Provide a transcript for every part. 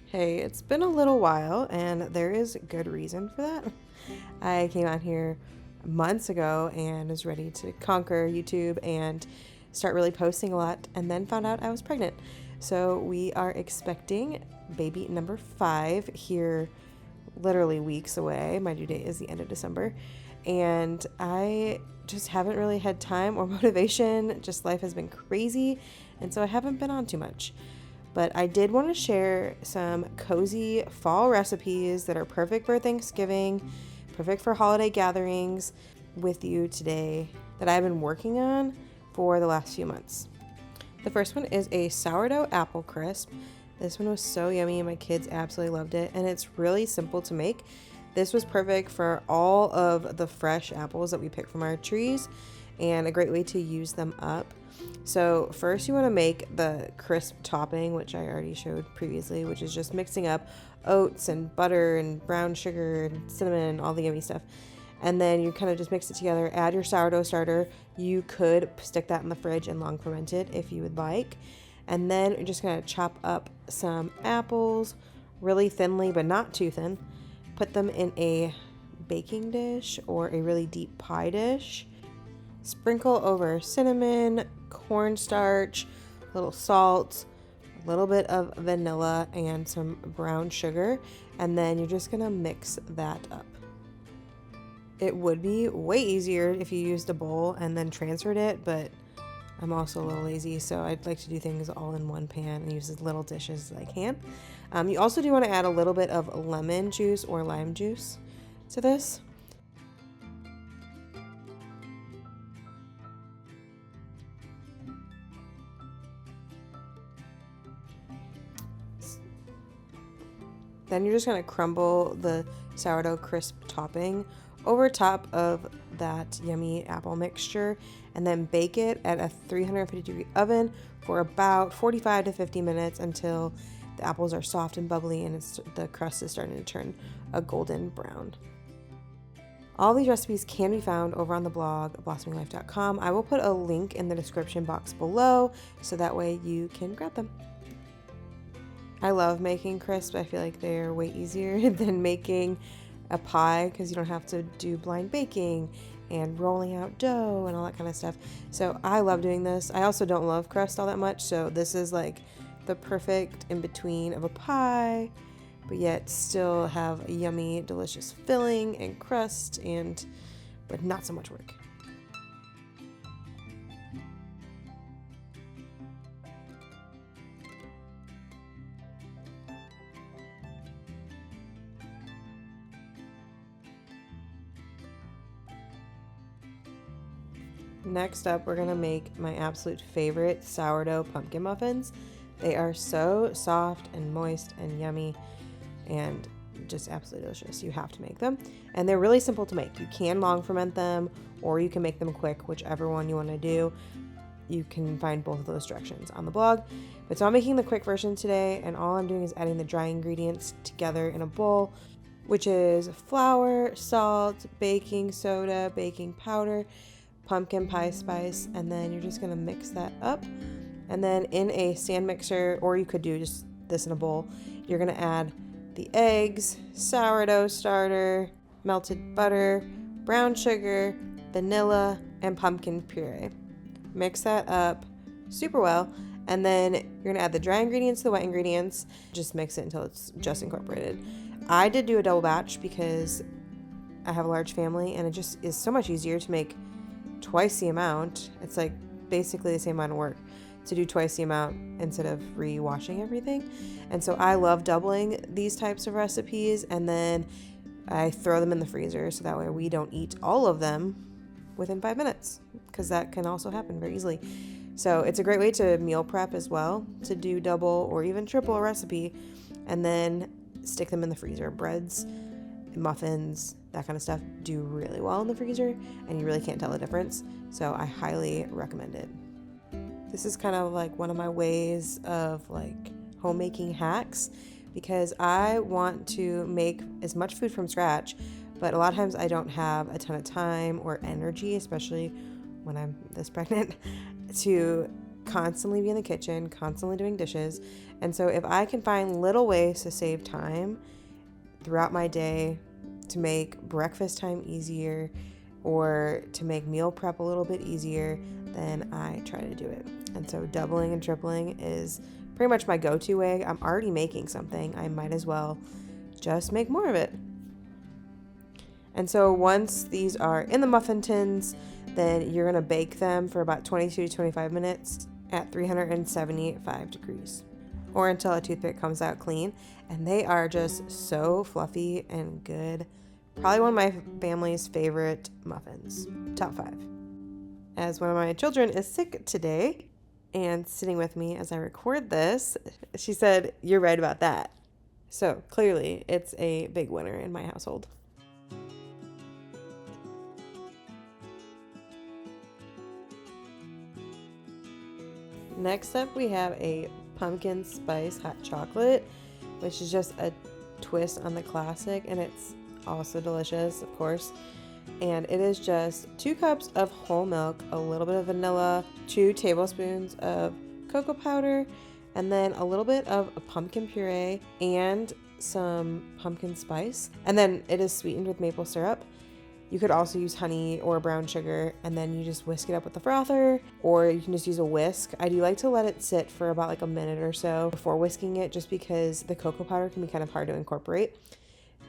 Hey, it's been a little while, and there is good reason for that. I came out here months ago and was ready to conquer YouTube and start really posting a lot, and then found out I was pregnant. So we are expecting baby number 5 here, literally weeks away. My due date is the end of December, and I just haven't really had time or motivation. Just life has been crazy, and so I haven't been on too much. But I did want to share some cozy fall recipes that are perfect for Thanksgiving, perfect for holiday gatherings with you today that I've been working on for the last few months. The first one is a sourdough apple crisp. This one was so yummy. My kids absolutely loved it, and it's really simple to make. This was perfect for all of the fresh apples that we pick from our trees and a great way to use them up. So first you want to make the crisp topping, which I already showed previously, which is just mixing up oats and butter and brown sugar and cinnamon and all the yummy stuff. And then you kind of just mix it together, add your sourdough starter. You could stick that in the fridge and long ferment it if you would like. And then you're just going to chop up some apples really thinly, but not too thin. Put them in a baking dish or a really deep pie dish. Sprinkle over cinnamon, cornstarch, a little salt, a little bit of vanilla, and some brown sugar. And then you're just going to mix that up. It would be way easier if you used a bowl and then transferred it, but I'm also a little lazy, so I'd like to do things all in one pan and use as little dishes as I can. You also do want to add a little bit of lemon juice or lime juice to this. Then you're just going to crumble the sourdough crisp topping over top of that yummy apple mixture and then bake it at a 350-degree oven for about 45 to 50 minutes until the apples are soft and bubbly and the crust is starting to turn a golden brown. All these recipes can be found over on the blog, blossominglife.com. I will put a link in the description box below so that way you can grab them. I love making crisps. I feel like they're way easier than making a pie because you don't have to do blind baking and rolling out dough and all that kind of stuff. So I love doing this. I also don't love crust all that much, so this is like the perfect in between of a pie, but yet still have a yummy, delicious filling and crust, but not so much work. Next up, we're gonna make my absolute favorite sourdough pumpkin muffins. They are so soft and moist and yummy and just absolutely delicious. You have to make them. And they're really simple to make. You can long ferment them or you can make them quick, whichever one you want to do. You can find both of those directions on the blog. But so I'm making the quick version today, and all I'm doing is adding the dry ingredients together in a bowl, which is flour, salt, baking soda, baking powder, pumpkin pie spice, and then you're just going to mix that up. And then in a stand mixer, or you could do just this in a bowl, you're going to add the eggs, sourdough starter, melted butter, brown sugar, vanilla, and pumpkin puree. Mix that up super well, and then you're going to add the dry ingredients to the wet ingredients. Just mix it until it's just incorporated. I did do a double batch because I have a large family, and it just is so much easier to make twice the amount. It's like basically the same amount of work to do twice the amount instead of re-washing everything. And so I love doubling these types of recipes, and then I throw them in the freezer so that way we don't eat all of them within 5 minutes, because that can also happen very easily. So it's a great way to meal prep as well, to do double or even triple a recipe and then stick them in the freezer. Breads, muffins, that kind of stuff do really well in the freezer, and you really can't tell the difference. So I highly recommend it. This is kind of like one of my ways of like homemaking hacks, because I want to make as much food from scratch, but a lot of times I don't have a ton of time or energy, especially when I'm this pregnant, to constantly be in the kitchen, constantly doing dishes. And so if I can find little ways to save time throughout my day to make breakfast time easier or to make meal prep a little bit easier, then I try to do it. And so doubling and tripling is pretty much my go-to way. I'm already making something. I might as well just make more of it. And so once these are in the muffin tins, then you're going to bake them for about 22 to 25 minutes at 375 degrees or until a toothpick comes out clean. And they are just so fluffy and good. Probably one of my family's favorite muffins. Top 5. As one of my children is sick today and sitting with me as I record this, she said, "You're right about that." So clearly it's a big winner in my household. Next up, we have a pumpkin spice hot chocolate, which is just a twist on the classic, and it's also delicious, of course. And it is just 2 cups of whole milk, a little bit of vanilla, 2 tablespoons of cocoa powder, and then a little bit of a pumpkin puree and some pumpkin spice. And then it is sweetened with maple syrup. You could also use honey or brown sugar, and then you just whisk it up with the frother, or you can just use a whisk. I do like to let it sit for about like a minute or so before whisking it, just because the cocoa powder can be kind of hard to incorporate.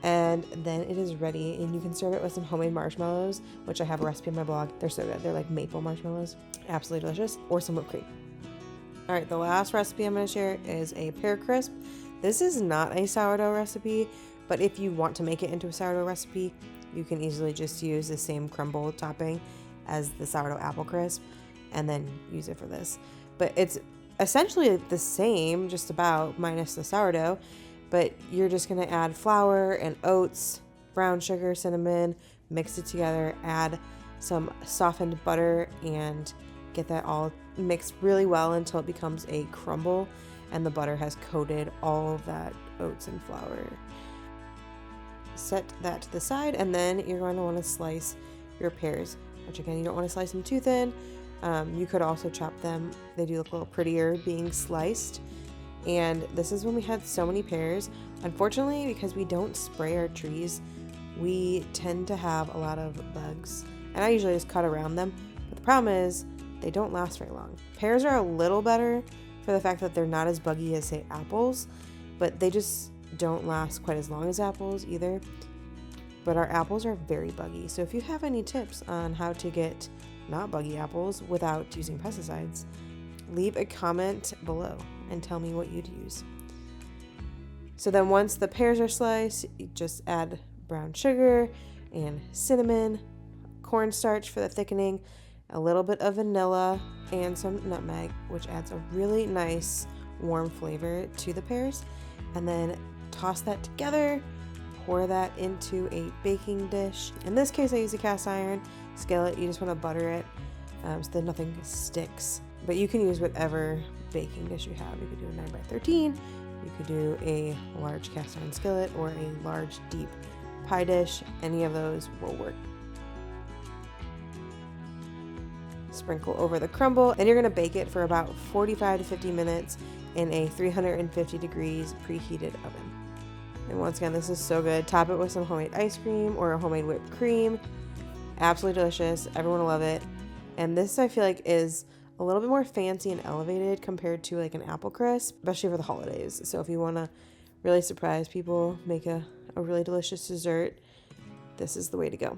And then it is ready, and you can serve it with some homemade marshmallows, which I have a recipe on my blog. They're so good. They're like maple marshmallows. Absolutely delicious. Or some whipped cream. All right, the last recipe I'm going to share is a pear crisp. This is not a sourdough recipe, but if you want to make it into a sourdough recipe, you can easily just use the same crumble topping as the sourdough apple crisp and then use it for this. But it's essentially the same, just about, minus the sourdough. But you're just going to add flour and oats, brown sugar, cinnamon, mix it together, add some softened butter, and get that all mixed really well until it becomes a crumble and the butter has coated all of that oats and flour. Set that to the side, and then you're going to want to slice your pears, which again, you don't want to slice them too thin. You could also chop them. They do look a little prettier being sliced. And this is when we had so many pears. Unfortunately, because we don't spray our trees, we tend to have a lot of bugs. And I usually just cut around them. But the problem is they don't last very long. Pears are a little better for the fact that they're not as buggy as, say, apples, but they just don't last quite as long as apples either. But our apples are very buggy. So if you have any tips on how to get not buggy apples without using pesticides, leave a comment below and tell me what you'd use. So then once the pears are sliced, you just add brown sugar and cinnamon, cornstarch for the thickening, a little bit of vanilla, and some nutmeg, which adds a really nice warm flavor to the pears. And then toss that together, pour that into a baking dish. In this case, I use a cast iron skillet. You just want to butter it so that nothing sticks. But you can use whatever baking dish you have. You could do a 9x13, you could do a large cast iron skillet, or a large deep pie dish. Any of those will work. Sprinkle over the crumble, and you're going to bake it for about 45 to 50 minutes in a 350 degrees preheated oven. And once again, this is so good. Top it with some homemade ice cream or a homemade whipped cream. Absolutely delicious. Everyone will love it. And this, I feel like, is a little bit more fancy and elevated compared to like an apple crisp, especially for the holidays. So if you want to really surprise people, make a really delicious dessert, this is the way to go.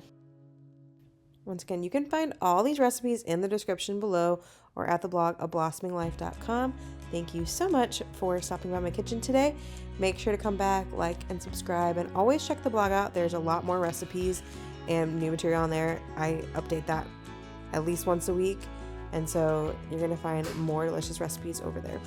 Once again, you can find all these recipes in the description below or at the blog ablossoming.life.com. Thank you so much for stopping by my kitchen today. Make sure to come back, like, and subscribe, and always check the blog out. There's a lot more recipes and new material on there. I update that at least once a week, and so you're going to find more delicious recipes over there.